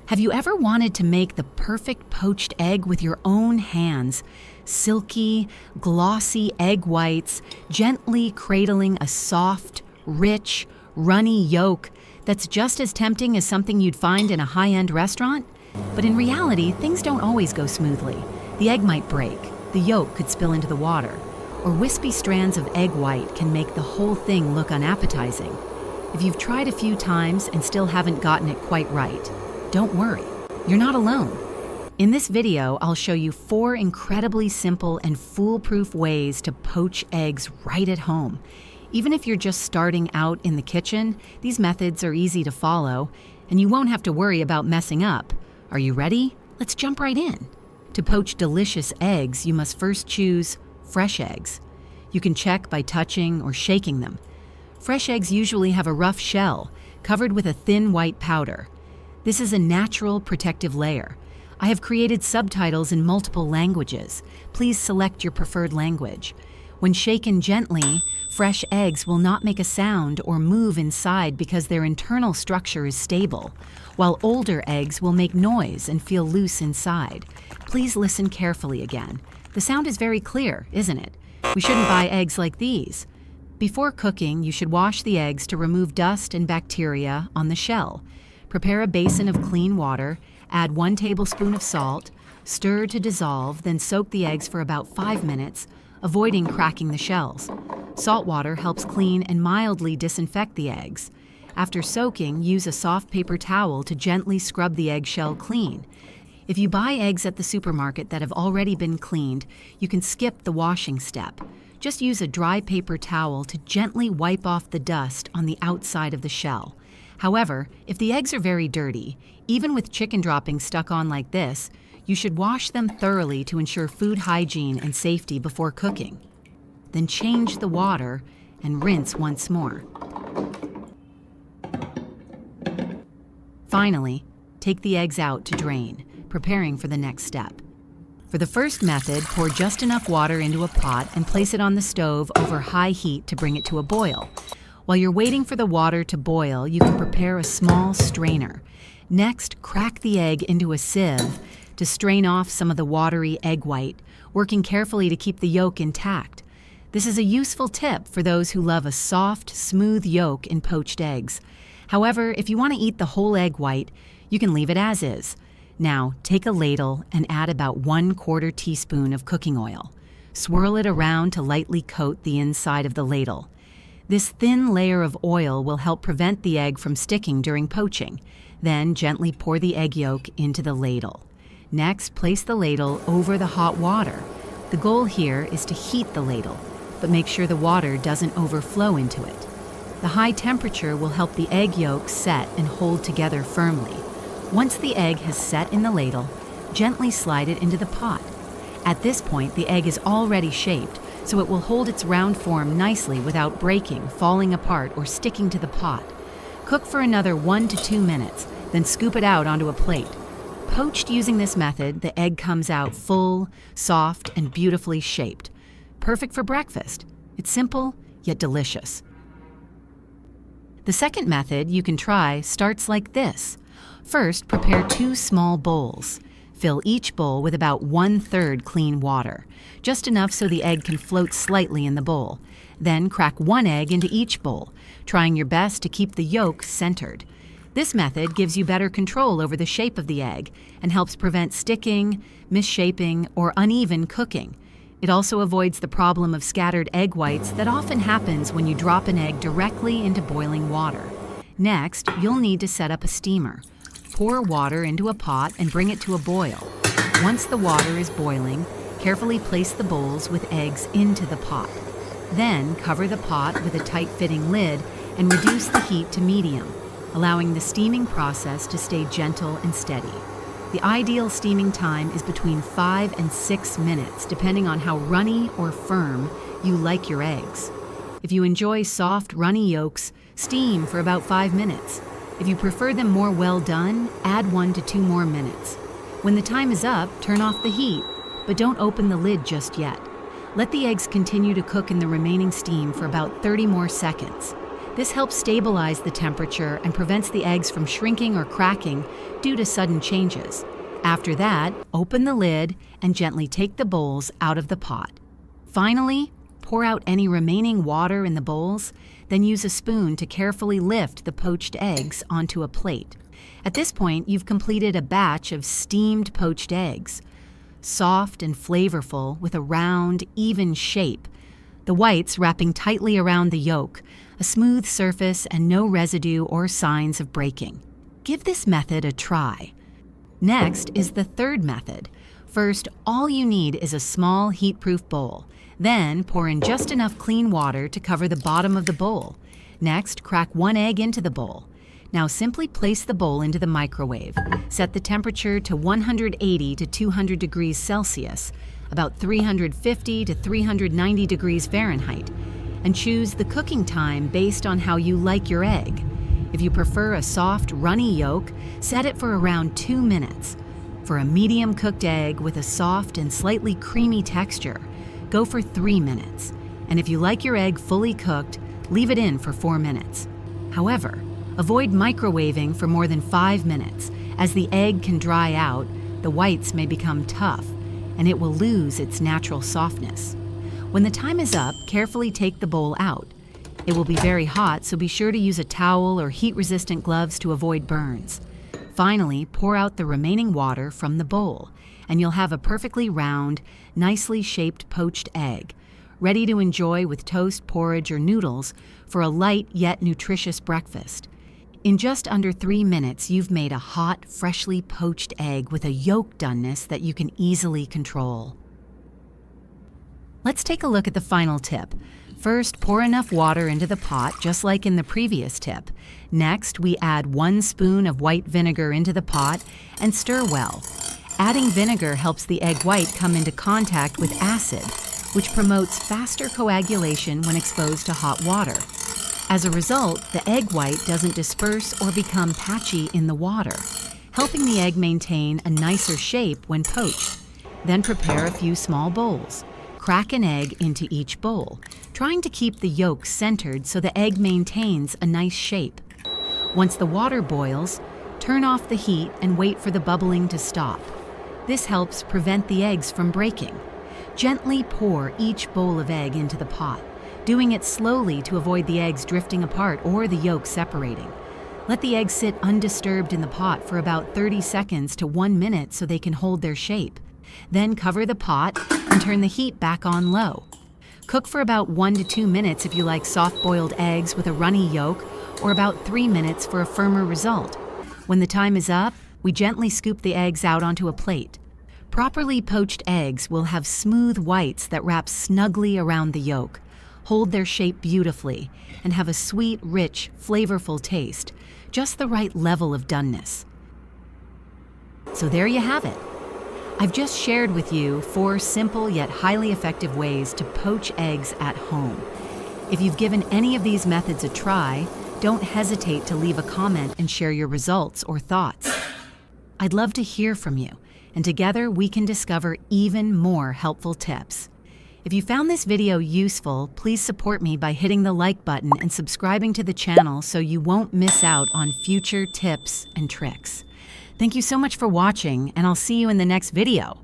Have you ever wanted to make the perfect poached egg with your own hands? Silky, glossy egg whites, gently cradling a soft, rich, runny yolk that's just as tempting as something you'd find in a high-end restaurant? But in reality, things don't always go smoothly. The egg might break, the yolk could spill into the water, or wispy strands of egg white can make the whole thing look unappetizing. If you've tried a few times and still haven't gotten it quite right, don't worry, you're not alone. In this video, I'll show you 4 incredibly simple and foolproof ways to poach eggs right at home. Even if you're just starting out in the kitchen, these methods are easy to follow, and you won't have to worry about messing up. Are you ready? Let's jump right in. To poach delicious eggs, you must first choose fresh eggs. You can check by touching or shaking them. Fresh eggs usually have a rough shell, covered with a thin white powder. This is a natural protective layer. I have created subtitles in multiple languages. Please select your preferred language. When shaken gently, fresh eggs will not make a sound or move inside because their internal structure is stable, while older eggs will make noise and feel loose inside. Please listen carefully again. The sound is very clear, isn't it? We shouldn't buy eggs like these. Before cooking, you should wash the eggs to remove dust and bacteria on the shell. Prepare a basin of clean water, add 1 tablespoon of salt, stir to dissolve, then soak the eggs for about 5 minutes, avoiding cracking the shells. Salt water helps clean and mildly disinfect the eggs. After soaking, use a soft paper towel to gently scrub the eggshell clean. If you buy eggs at the supermarket that have already been cleaned, you can skip the washing step. Just use a dry paper towel to gently wipe off the dust on the outside of the shell. However, if the eggs are very dirty, even with chicken droppings stuck on like this, you should wash them thoroughly to ensure food hygiene and safety before cooking. Then change the water and rinse once more. Finally, take the eggs out to drain, preparing for the next step. For the first method, pour just enough water into a pot and place it on the stove over high heat to bring it to a boil. While you're waiting for the water to boil, you can prepare a small strainer. Next, crack the egg into a sieve to strain off some of the watery egg white, working carefully to keep the yolk intact. This is a useful tip for those who love a soft, smooth yolk in poached eggs. However, if you want to eat the whole egg white, you can leave it as is. Now, take a ladle and add about 1/4 teaspoon of cooking oil. Swirl it around to lightly coat the inside of the ladle. This thin layer of oil will help prevent the egg from sticking during poaching. Then gently pour the egg yolk into the ladle. Next, place the ladle over the hot water. The goal here is to heat the ladle, but make sure the water doesn't overflow into it. The high temperature will help the egg yolk set and hold together firmly. Once the egg has set in the ladle, gently slide it into the pot. At this point, the egg is already shaped, so it will hold its round form nicely without breaking, falling apart, or sticking to the pot. Cook for another 1 to 2 minutes, then scoop it out onto a plate. Poached using this method, the egg comes out full, soft, and beautifully shaped. Perfect for breakfast. It's simple, yet delicious. The second method you can try starts like this. First, prepare 2 small bowls. Fill each bowl with about 1/3 clean water, just enough so the egg can float slightly in the bowl. Then crack 1 egg into each bowl, trying your best to keep the yolk centered. This method gives you better control over the shape of the egg and helps prevent sticking, misshaping, or uneven cooking. It also avoids the problem of scattered egg whites that often happens when you drop an egg directly into boiling water. Next, you'll need to set up a steamer. Pour water into a pot and bring it to a boil. Once the water is boiling, carefully place the bowls with eggs into the pot. Then cover the pot with a tight-fitting lid and reduce the heat to medium, allowing the steaming process to stay gentle and steady. The ideal steaming time is between 5 and 6 minutes, depending on how runny or firm you like your eggs. If you enjoy soft, runny yolks, steam for about 5 minutes. If you prefer them more well done, add 1 to 2 more minutes. When the time is up, turn off the heat, but don't open the lid just yet. Let the eggs continue to cook in the remaining steam for about 30 more seconds. This helps stabilize the temperature and prevents the eggs from shrinking or cracking due to sudden changes. After that, open the lid and gently take the bowls out of the pot. Finally, pour out any remaining water in the bowls, then use a spoon to carefully lift the poached eggs onto a plate. At this point, you've completed a batch of steamed poached eggs. Soft and flavorful with a round, even shape. The whites wrapping tightly around the yolk, a smooth surface and no residue or signs of breaking. Give this method a try. Next is the third method. First, all you need is a small heat-proof bowl. Then, pour in just enough clean water to cover the bottom of the bowl. Next, crack 1 egg into the bowl. Now simply place the bowl into the microwave. Set the temperature to 180 to 200 degrees Celsius, about 350 to 390 degrees Fahrenheit, and choose the cooking time based on how you like your egg. If you prefer a soft, runny yolk, set it for around 2 minutes. For a medium cooked egg with a soft and slightly creamy texture, go for 3 minutes. And if you like your egg fully cooked, leave it in for 4 minutes. However, avoid microwaving for more than 5 minutes. As the egg can dry out, the whites may become tough, and it will lose its natural softness. When the time is up, carefully take the bowl out. It will be very hot, so be sure to use a towel or heat-resistant gloves to avoid burns. Finally, pour out the remaining water from the bowl, and you'll have a perfectly round, nicely shaped poached egg, ready to enjoy with toast, porridge, or noodles for a light yet nutritious breakfast. In just under 3 minutes, you've made a hot, freshly poached egg with a yolk doneness that you can easily control. Let's take a look at the final tip. First, pour enough water into the pot, just like in the previous tip. Next, we add 1 spoon of white vinegar into the pot and stir well. Adding vinegar helps the egg white come into contact with acid, which promotes faster coagulation when exposed to hot water. As a result, the egg white doesn't disperse or become patchy in the water, helping the egg maintain a nicer shape when poached. Then prepare a few small bowls. Crack an egg into each bowl, trying to keep the yolk centered so the egg maintains a nice shape. Once the water boils, turn off the heat and wait for the bubbling to stop. This helps prevent the eggs from breaking. Gently pour each bowl of egg into the pot, doing it slowly to avoid the eggs drifting apart or the yolk separating. Let the eggs sit undisturbed in the pot for about 30 seconds to 1 minute so they can hold their shape. Then cover the pot and turn the heat back on low. Cook for about 1 to 2 minutes if you like soft-boiled eggs with a runny yolk, or about 3 minutes for a firmer result. When the time is up, we gently scoop the eggs out onto a plate. Properly poached eggs will have smooth whites that wrap snugly around the yolk, hold their shape beautifully, and have a sweet, rich, flavorful taste, just the right level of doneness. So there you have it. I've just shared with you 4 simple yet highly effective ways to poach eggs at home. If you've given any of these methods a try, don't hesitate to leave a comment and share your results or thoughts. I'd love to hear from you, and together we can discover even more helpful tips. If you found this video useful, please support me by hitting the like button and subscribing to the channel so you won't miss out on future tips and tricks. Thank you so much for watching, and I'll see you in the next video.